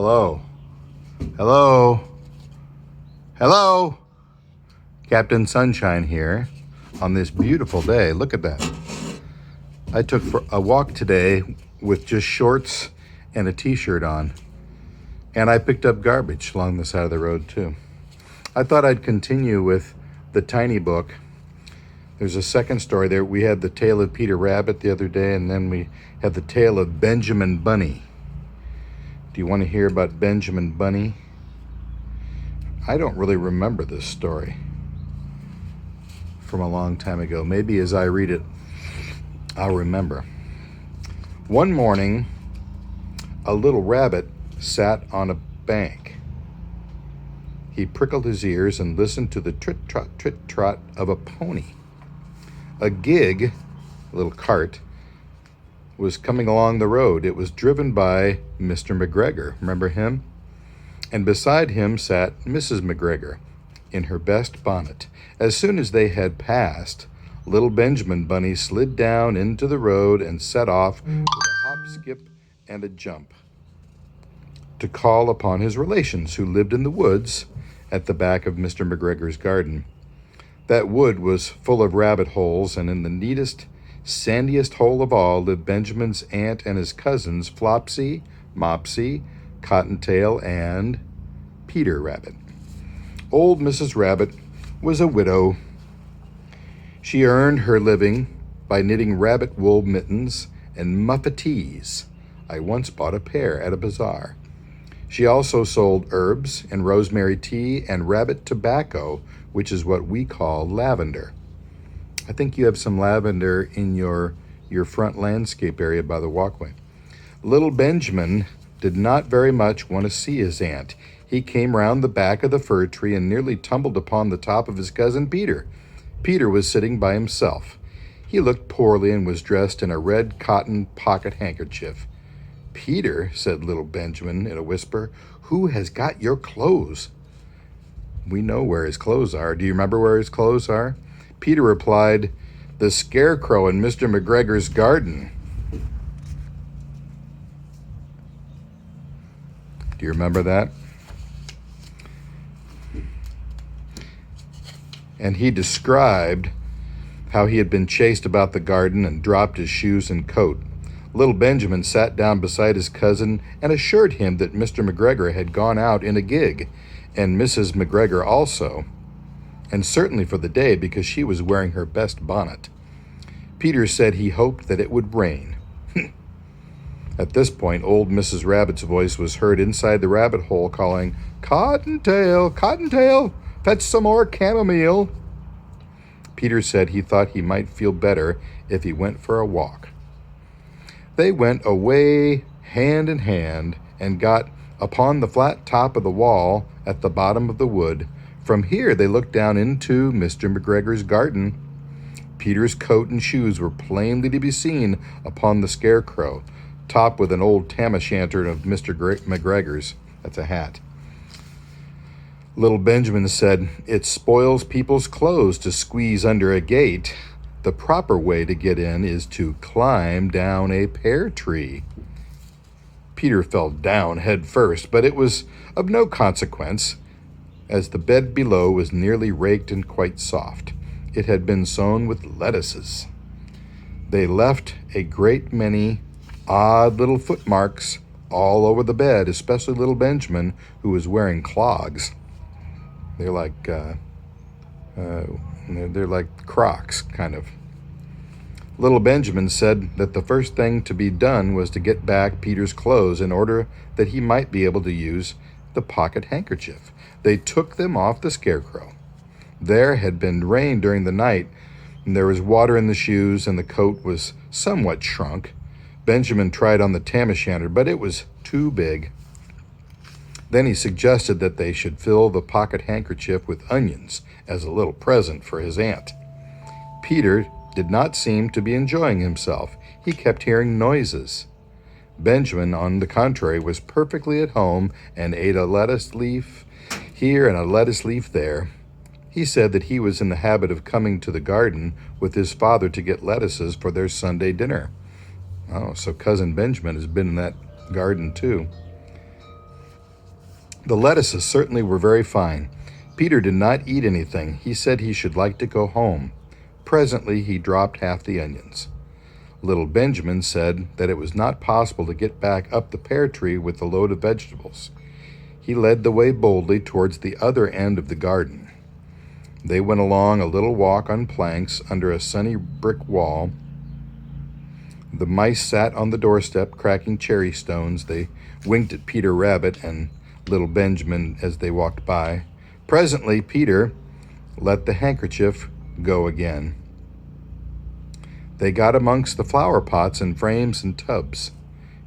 Hello. Hello. Hello. Captain Sunshine here on this beautiful day. Look at that. I took a walk today with just shorts and a t-shirt on. And I picked up garbage along the side of the road too. I thought I'd continue with the tiny book. There's a second story there. We had the tale of Peter Rabbit the other day, and then we had the tale of Benjamin Bunny. Do you want to hear about Benjamin Bunny? I don't really remember this story from a long time ago. Maybe as I read it, I'll remember. One morning, a little rabbit sat on a bank. He prickled his ears and listened to the trit-trot of a pony. A gig, a little cart, was coming along the road. It was driven by Mr. McGregor. Remember him? And beside him sat Mrs. McGregor in her best bonnet. As soon as they had passed, little Benjamin Bunny slid down into the road and set off with a hop, skip, and a jump to call upon his relations who lived in the woods at the back of Mr. McGregor's garden. That wood was full of rabbit holes, and in the neatest, sandiest hole of all lived Benjamin's aunt and his cousins, Flopsy, Mopsy, Cottontail, and Peter Rabbit. Old Mrs. Rabbit was a widow. She earned her living by knitting rabbit wool mittens and muffetees. I once bought a pair at a bazaar. She also sold herbs and rosemary tea and rabbit tobacco, which is what we call lavender. I think you have some lavender in your front landscape area by the walkway. Little Benjamin did not very much want to see his aunt. He came round the back of the fir tree and nearly tumbled upon the top of his cousin Peter. Peter was sitting by himself. He looked poorly and was dressed in a red cotton pocket handkerchief. "Peter," said little Benjamin in a whisper, "who has got your clothes?" We know where his clothes are. Do you remember where his clothes are? Peter replied, "The scarecrow in Mr. McGregor's garden." Do you remember that? And he described how he had been chased about the garden and dropped his shoes and coat. Little Benjamin sat down beside his cousin and assured him that Mr. McGregor had gone out in a gig, and Mrs. McGregor also, and certainly for the day because she was wearing her best bonnet. Peter said he hoped that it would rain. At this point, old Mrs. Rabbit's voice was heard inside the rabbit hole calling, "Cottontail, Cottontail, fetch some more chamomile." Peter said he thought he might feel better if he went for a walk. They went away hand in hand and got upon the flat top of the wall at the bottom of the wood. From here they looked down into Mr. McGregor's garden. Peter's coat and shoes were plainly to be seen upon the scarecrow, topped with an old tam-o'-shanter of Mr. McGregor's. That's a hat. Little Benjamin said, "It spoils people's clothes to squeeze under a gate. The proper way to get in is to climb down a pear tree." Peter fell down head first, but it was of no consequence, as the bed below was nearly raked and quite soft. It had been sown with lettuces. They left a great many odd little footmarks all over the bed, especially little Benjamin, who was wearing clogs. They're like Crocs, kind of. Little Benjamin said that the first thing to be done was to get back Peter's clothes in order that he might be able to use the pocket handkerchief. They took them off the scarecrow. There had been rain during the night, and there was water in the shoes, and the coat was somewhat shrunk. Benjamin tried on the tam-o'-shanter, but it was too big. Then he suggested that they should fill the pocket handkerchief with onions as a little present for his aunt. Peter did not seem to be enjoying himself. He kept hearing noises. Benjamin, on the contrary, was perfectly at home and ate a lettuce leaf here and a lettuce leaf there. He said that he was in the habit of coming to the garden with his father to get lettuces for their Sunday dinner. Oh, so Cousin Benjamin has been in that garden too. The lettuces certainly were very fine. Peter did not eat anything. He said he should like to go home. Presently, he dropped half the onions. Little Benjamin said that it was not possible to get back up the pear tree with the load of vegetables. He led the way boldly towards the other end of the garden. They went along a little walk on planks under a sunny brick wall. The mice sat on the doorstep cracking cherry stones. They winked at Peter Rabbit and little Benjamin as they walked by. Presently, Peter let the handkerchief go again. They got amongst the flower pots and frames and tubs.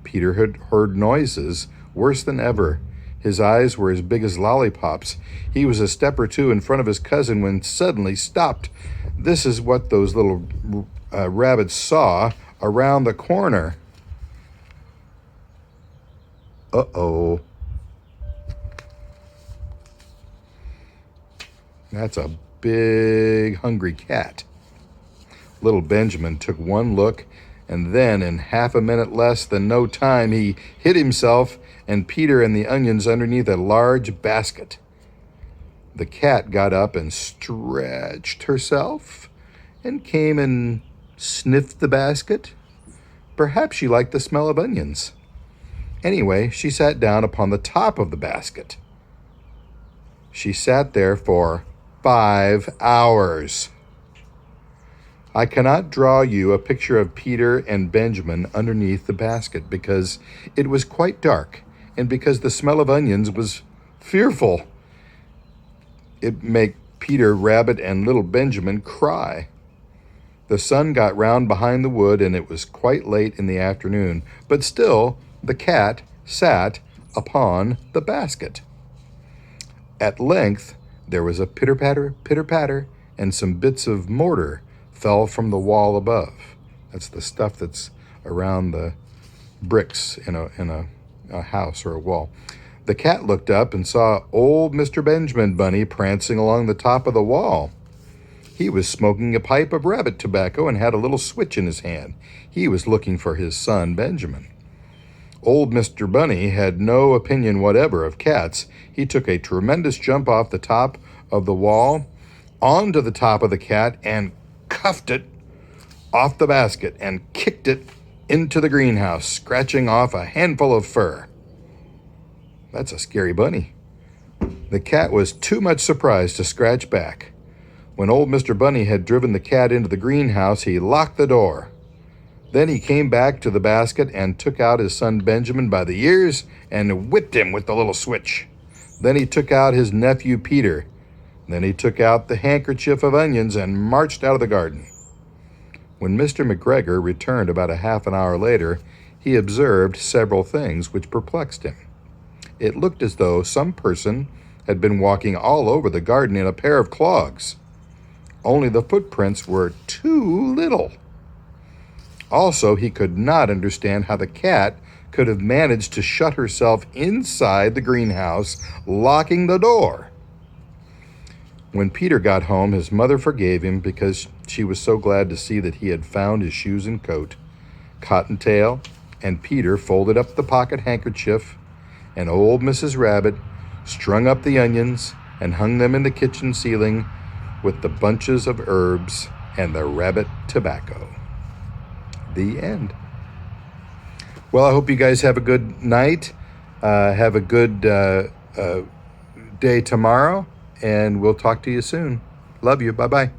Peter had heard noises worse than ever. His eyes were as big as lollipops. He was a step or two in front of his cousin when suddenly stopped. This is what those little rabbits saw around the corner. Uh-oh. That's a big, hungry cat. Little Benjamin took one look, and then in half a minute less than no time, he hid himself and Peter and the onions underneath a large basket. The cat got up and stretched herself and came and sniffed the basket. Perhaps she liked the smell of onions. Anyway, she sat down upon the top of the basket. She sat there for 5 hours. I cannot draw you a picture of Peter and Benjamin underneath the basket because it was quite dark and because the smell of onions was fearful. It made Peter Rabbit and little Benjamin cry. The sun got round behind the wood and it was quite late in the afternoon, but still the cat sat upon the basket. At length there was a pitter-patter, and some bits of mortar fell from the wall above. That's the stuff that's around the bricks in a house or a wall. The cat looked up and saw old Mr. Benjamin Bunny prancing along the top of the wall. He was smoking a pipe of rabbit tobacco and had a little switch in his hand. He was looking for his son Benjamin. Old Mr. Bunny had no opinion whatever of cats. He took a tremendous jump off the top of the wall onto the top of the cat and cuffed it off the basket and kicked it into the greenhouse, scratching off a handful of fur. That's a scary bunny. The cat was too much surprised to scratch back. When old Mr. Bunny had driven the cat into the greenhouse, he locked the door. Then he came back to the basket and took out his son Benjamin by the ears and whipped him with the little switch. Then he took out his nephew Peter. Then he took out the handkerchief of onions and marched out of the garden. When Mr. McGregor returned about a half an hour later, he observed several things which perplexed him. It looked as though some person had been walking all over the garden in a pair of clogs. Only the footprints were too little. Also, he could not understand how the cat could have managed to shut herself inside the greenhouse, locking the door. When Peter got home, his mother forgave him because she was so glad to see that he had found his shoes and coat. Cottontail and Peter folded up the pocket handkerchief, and old Mrs. Rabbit strung up the onions and hung them in the kitchen ceiling with the bunches of herbs and the rabbit tobacco. The end. Well, I hope you guys have a good night. Have a good day tomorrow, and we'll talk to you soon. Love you. Bye-bye.